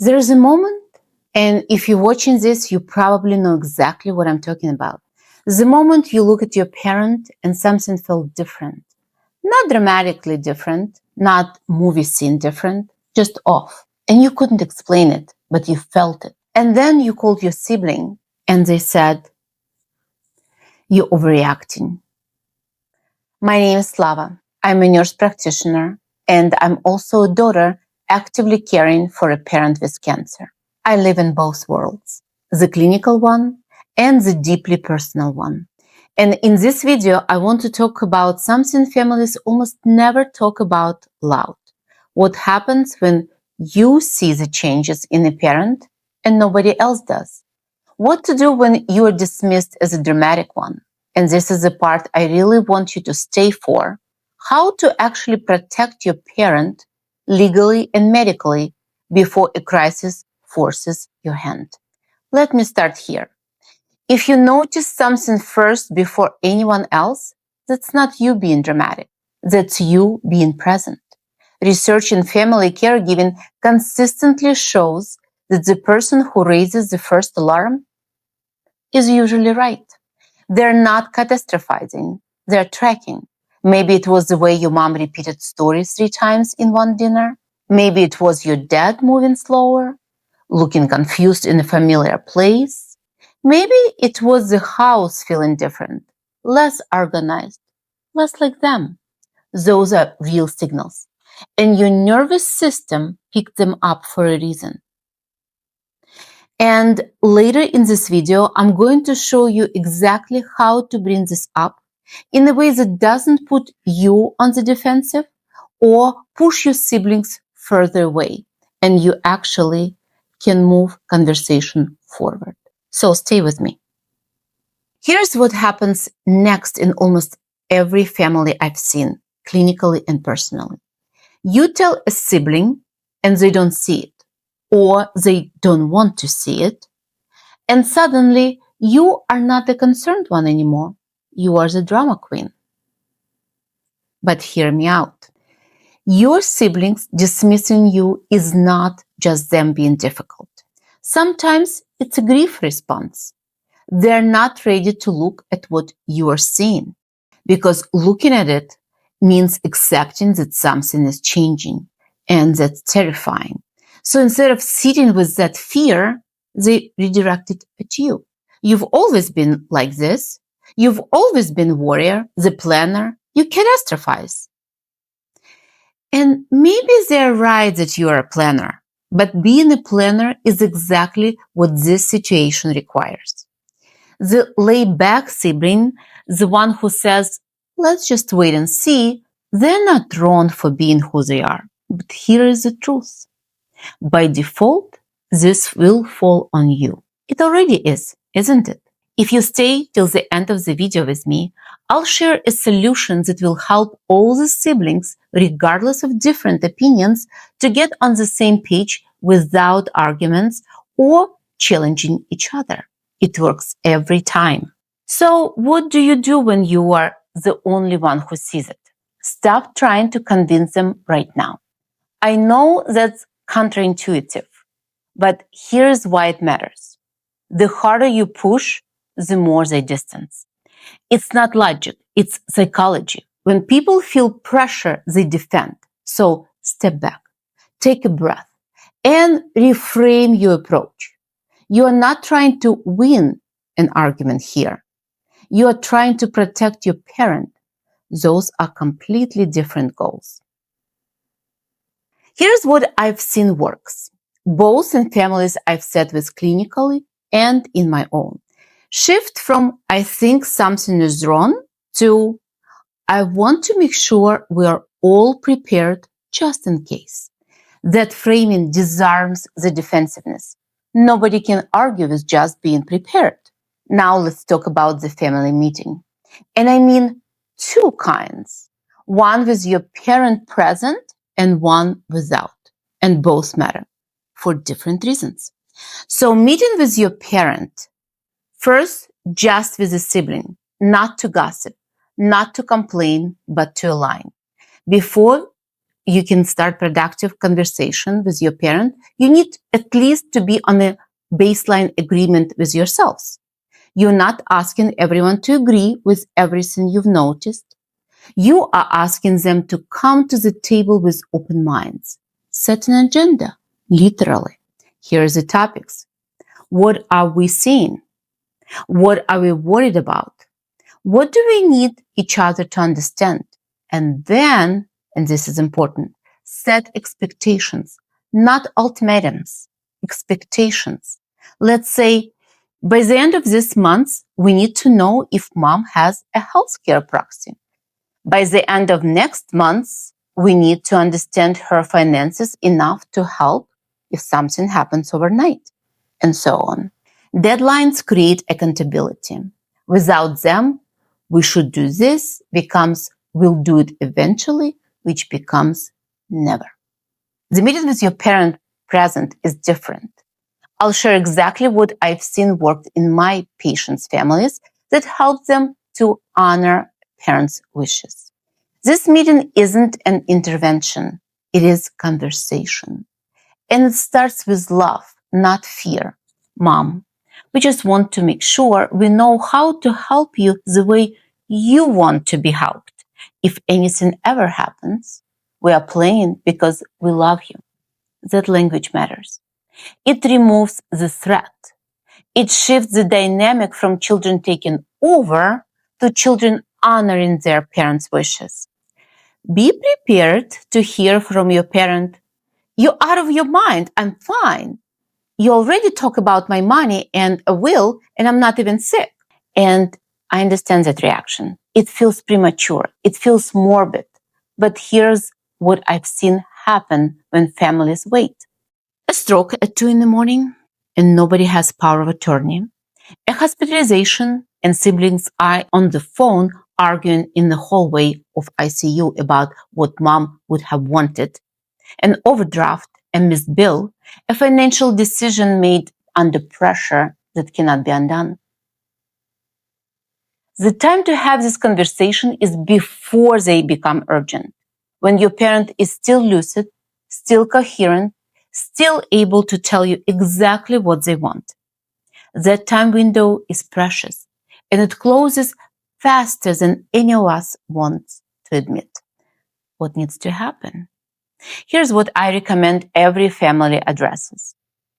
There's a moment, and if you're watching this, you probably know exactly what I'm talking about. The moment you look at your parent and something felt different. Not dramatically different, not movie scene different, just off. And you couldn't explain it, but you felt it. And then you called your sibling and they said, "You're overreacting." My name is Slava. I'm a nurse practitioner, and I'm also a daughter actively caring for a parent with cancer. I live in both worlds, the clinical one and the deeply personal one. And in this video, I want to talk about something families almost never talk about loud. What happens when you see the changes in a parent and nobody else does? What to do when you are dismissed as a dramatic one? And this is the part I really want you to stay for. How to actually protect your parent legally and medically before a crisis forces your hand. Let me start here. If you notice something first before anyone else, that's not you being dramatic. That's you being present. Research in family caregiving consistently shows that the person who raises the first alarm is usually right. They're not catastrophizing, they're tracking. Maybe it was the way your mom repeated stories 3 times in one dinner. Maybe it was your dad moving slower, looking confused in a familiar place. Maybe it was the house feeling different, less organized, less like them. Those are real signals. And your nervous system picked them up for a reason. And later in this video, I'm going to show you exactly how to bring this up in a way that doesn't put you on the defensive or push your siblings further away, and you actually can move conversation forward. So stay with me. Here's what happens next in almost every family I've seen, clinically and personally. You tell a sibling and they don't see it, or they don't want to see it, and suddenly you are not the concerned one anymore. You are the drama queen. But hear me out. Your siblings dismissing you is not just them being difficult. Sometimes it's a grief response. They're not ready to look at what you are seeing, because looking at it means accepting that something is changing, and that's terrifying. So instead of sitting with that fear, they redirect it at you. You've always been like this. You've always been warrior, the planner. You catastrophize. And maybe they're right that you are a planner, but being a planner is exactly what this situation requires. The laid-back sibling, the one who says, "Let's just wait and see," they're not wrong for being who they are. But here is the truth. By default, this will fall on you. It already is, isn't it? If you stay till the end of the video with me, I'll share a solution that will help all the siblings, regardless of different opinions, to get on the same page without arguments or challenging each other. It works every time. So what do you do when you are the only one who sees it? Stop trying to convince them right now. I know that's counterintuitive, but here's why it matters. The harder you push, the more they distance. It's not logic, it's psychology. When people feel pressure, they defend. So step back, take a breath, and reframe your approach. You are not trying to win an argument here. You are trying to protect your parent. Those are completely different goals. Here's what I've seen works, both in families I've sat with clinically and in my own. Shift from "I think something is wrong" to "I want to make sure we are all prepared just in case." That framing disarms the defensiveness. Nobody can argue with just being prepared. Now let's talk about the family meeting. And I mean 2 kinds. One with your parent present and one without. And both matter for different reasons. So meeting with your parent, first, just with a sibling, not to gossip, not to complain, but to align. Before you can start productive conversation with your parent, you need at least to be on a baseline agreement with yourselves. You're not asking everyone to agree with everything you've noticed. You are asking them to come to the table with open minds. Set an agenda, literally. Here are the topics. What are we seeing? What are we worried about? What do we need each other to understand? And then, and this is important, set expectations, not ultimatums, expectations. Let's say, by the end of this month, we need to know if mom has a healthcare proxy. By the end of next month, we need to understand her finances enough to help if something happens overnight, and so on. Deadlines create accountability. Without them, we should do this becomes we'll do it eventually, which becomes never. The meeting with your parent present is different. I'll share exactly what I've seen worked in my patients' families that help them to honor parents' wishes. This meeting isn't an intervention, it is conversation. And it starts with love, not fear. Mom, we just want to make sure we know how to help you the way you want to be helped. If anything ever happens, we are playing because we love you. That language matters. It removes the threat. It shifts the dynamic from children taking over to children honoring their parents' wishes. Be prepared to hear from your parent, "You're out of your mind, I'm fine. You already talk about my money and a will, and I'm not even sick." And I understand that reaction. It feels premature. It feels morbid. But here's what I've seen happen when families wait. A stroke at 2 a.m, and nobody has power of attorney. A hospitalization, and siblings are on the phone arguing in the hallway of ICU about what mom would have wanted. An overdraft, a missed bill, a financial decision made under pressure that cannot be undone. The time to have this conversation is before they become urgent, when your parent is still lucid, still coherent, still able to tell you exactly what they want. That time window is precious, and it closes faster than any of us wants to admit. What needs to happen? Here's what I recommend every family addresses.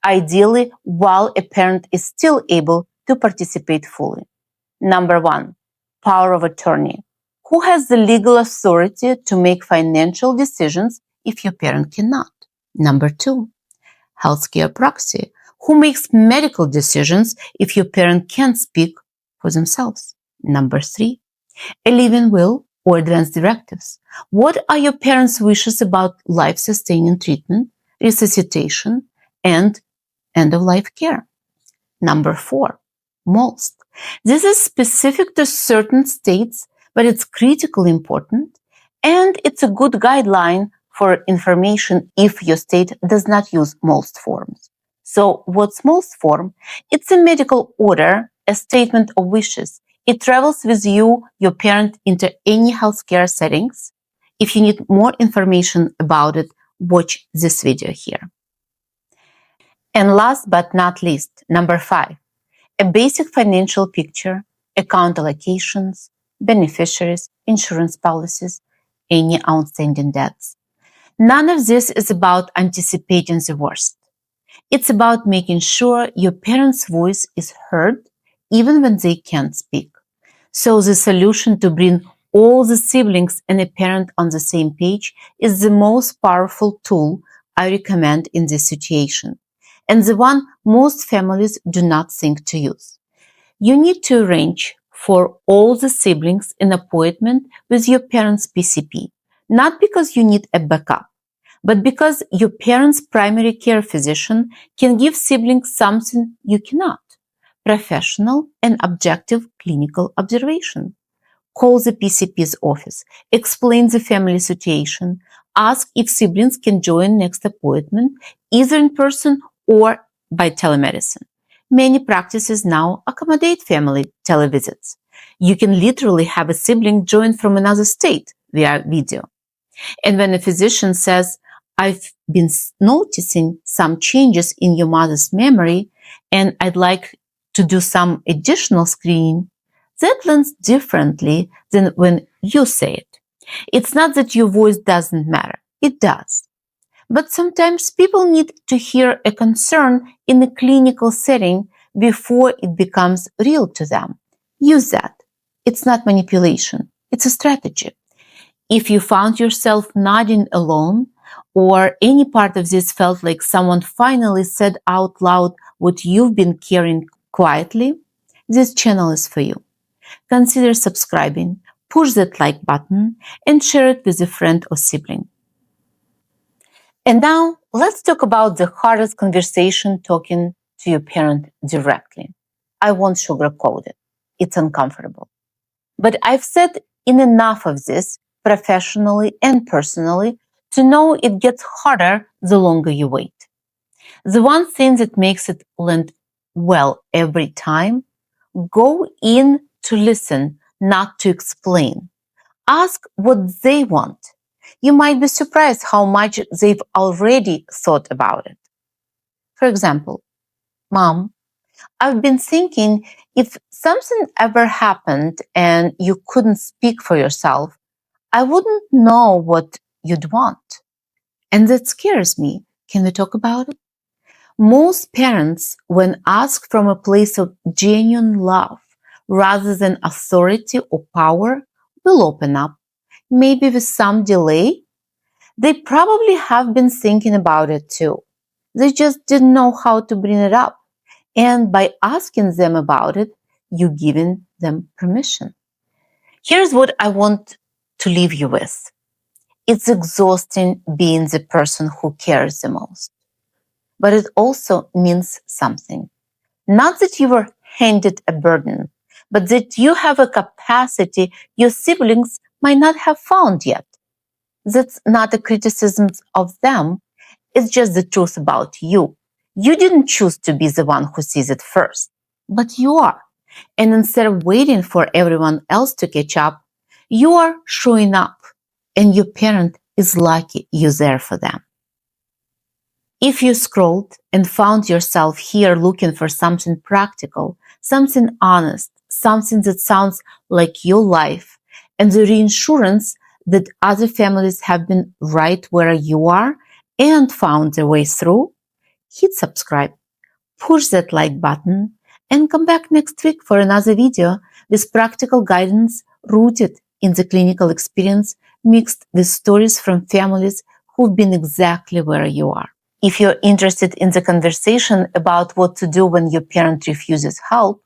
Ideally, while a parent is still able to participate fully. Number 1, power of attorney. Who has the legal authority to make financial decisions if your parent cannot? Number 2, healthcare proxy. Who makes medical decisions if your parent can't speak for themselves? Number 3, a living will or advanced directives. What are your parents' wishes about life-sustaining treatment, resuscitation, and end-of-life care? Number 4, MOLST. This is specific to certain states, but it's critically important, and it's a good guideline for information if your state does not use MOLST forms. So what's MOLST form? It's a medical order, a statement of wishes. It travels with you, your parent, into any healthcare settings. If you need more information about it, watch this video here. And last but not least, number 5, a basic financial picture, account allocations, beneficiaries, insurance policies, any outstanding debts. None of this is about anticipating the worst. It's about making sure your parents' voice is heard even when they can't speak. So the solution to bring all the siblings and a parent on the same page is the most powerful tool I recommend in this situation, and the one most families do not think to use. You need to arrange for all the siblings an appointment with your parents' PCP, not because you need a backup, but because your parents' primary care physician can give siblings something you cannot: professional and objective clinical observation. Call the PCP's office, explain the family situation, ask if siblings can join next appointment, either in person or by telemedicine. Many practices now accommodate family televisits. You can literally have a sibling join from another state via video. And when a physician says, I've been noticing some changes in your mother's memory and I'd like to do some additional screening, that lands differently than when you say it. It's not that your voice doesn't matter. It does. But sometimes people need to hear a concern in a clinical setting before it becomes real to them. Use that. It's not manipulation. It's a strategy. If you found yourself nodding alone, or any part of this felt like someone finally said out loud what you've been carrying quietly, this channel is for you. Consider subscribing, push that like button, and share it with a friend or sibling. And now, let's talk about the hardest conversation, talking to your parent directly. I won't sugarcoat it. It's uncomfortable. But I've said enough of this, professionally and personally, to know it gets harder the longer you wait. The one thing that makes it land well every time: go in to listen, not to explain. Ask what they want. You might be surprised how much they've already thought about it. For example, Mom, I've been thinking, if something ever happened and you couldn't speak for yourself, I wouldn't know what you'd want. And that scares me. Can we talk about it? Most parents, when asked from a place of genuine love rather than authority or power, will open up, maybe with some delay. They probably have been thinking about it too. They just didn't know how to bring it up. And by asking them about it, you're giving them permission. Here's what I want to leave you with. It's exhausting being the person who cares the most. But it also means something. Not that you were handed a burden, but that you have a capacity your siblings might not have found yet. That's not a criticism of them. It's just the truth about you. You didn't choose to be the one who sees it first, but you are. And instead of waiting for everyone else to catch up, you are showing up, and your parent is lucky you're there for them. If you scrolled and found yourself here looking for something practical, something honest, something that sounds like your life, and the reassurance that other families have been right where you are and found their way through, hit subscribe, push that like button, and come back next week for another video with practical guidance rooted in the clinical experience mixed with stories from families who've been exactly where you are. If you're interested in the conversation about what to do when your parent refuses help,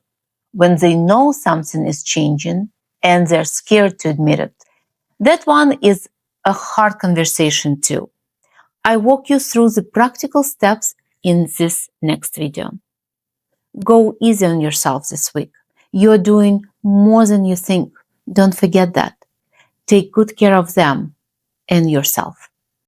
when they know something is changing and they're scared to admit it, that one is a hard conversation too. I walk you through the practical steps in this next video. Go easy on yourself this week. You're doing more than you think. Don't forget that. Take good care of them and yourself.